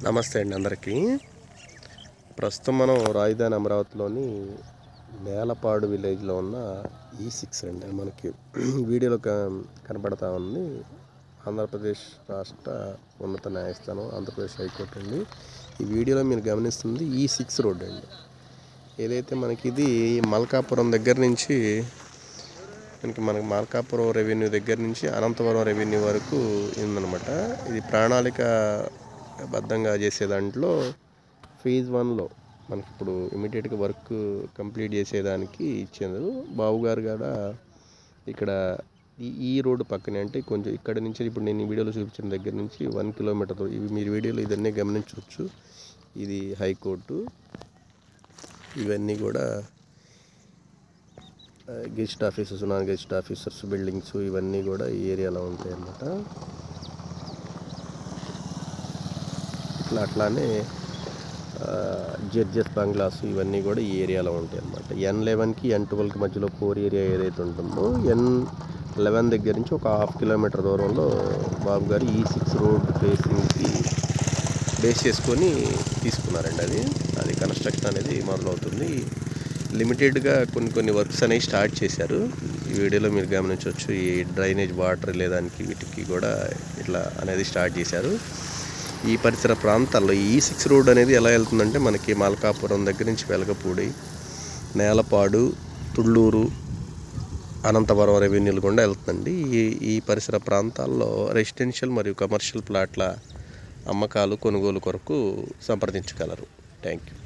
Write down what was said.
నమస్తే అండి అందరికీ. ప్రస్తుతం మనం రాజధాని అమరావతిలోని నేలపాడు విలేజ్లో ఉన్న E6 అండి. మనకి వీడియోలో కనపడతా ఉంది. ఆంధ్రప్రదేశ్ రాష్ట్ర ఉన్నత న్యాయస్థానం, ఆంధ్రప్రదేశ్ హైకోర్టు అండి. ఈ వీడియోలో మీరు గమనిస్తుంది E6 రోడ్ అండి. ఏదైతే మనకి ఇది మల్కాపురం దగ్గర నుంచి మనకి మల్కాపురం రెవెన్యూ దగ్గర నుంచి అనంతపురం రెవెన్యూ వరకు ఉందన్నమాట. ఇది ప్రణాళిక బద్ధంగా చేసే దాంట్లో ఫేజ్ 1లో మనకి ఇప్పుడు ఇమీడియట్గా వర్క్ కంప్లీట్ చేసేదానికి ఇచ్చారు. బాబు గారు కూడా ఇక్కడ ఈ రోడ్డు పక్కనే, అంటే కొంచెం ఇక్కడ నుంచి ఇప్పుడు నేను ఈ వీడియోలో చూపించిన దగ్గర నుంచి 1 కిలోమీటర్, ఇవి మీరు వీడియోలో ఇదన్నీ గమనించవచ్చు. ఇది హైకోర్టు, ఇవన్నీ కూడా guest officers, non guest officers buildings ఇవన్నీ కూడా ఈ ఏరియాలో ఉంటాయి అన్నమాట. అట్లానే జడ్జెస్ బంగ్లాస్ ఇవన్నీ కూడా ఈ ఏరియాలో ఉంటాయి అన్నమాట. N11కి N12కి మధ్యలో కోర్ ఏరియా ఏదైతే ఉంటుందో N11 దగ్గర నుంచి ఒక 1/2 కిలోమీటర్ దూరంలో బాబు గారు E6 రోడ్ ఫేసింగ్కి బేస్ చేసుకొని తీసుకున్నారండి. అది కన్స్ట్రక్షన్ అనేది మొదలవుతుంది. లిమిటెడ్గా కొన్ని వర్క్స్ అనేవి స్టార్ట్ చేశారు. ఈ వీడియోలో మీరు గమనించవచ్చు. ఈ డ్రైనేజ్ వాటర్ లేదానికి వీటికి కూడా ఇట్లా అనేది స్టార్ట్ చేశారు. ఈ పరిసర ప్రాంతాల్లో E6 రోడ్ అనేది ఎలా వెళ్తుందంటే మనకి మల్కాపురం దగ్గర నుంచి వెలగపూడి, నేలపాడు, తుళ్ళూరు, అనంతపురం రెవెన్యూలు గుండా వెళ్తుందండి. ఈ పరిసర ప్రాంతాల్లో రెసిడెన్షియల్ మరియు కమర్షియల్ ప్లాట్ల అమ్మకాలు, కొనుగోలు కొరకు సంప్రదించగలరు. Thank you.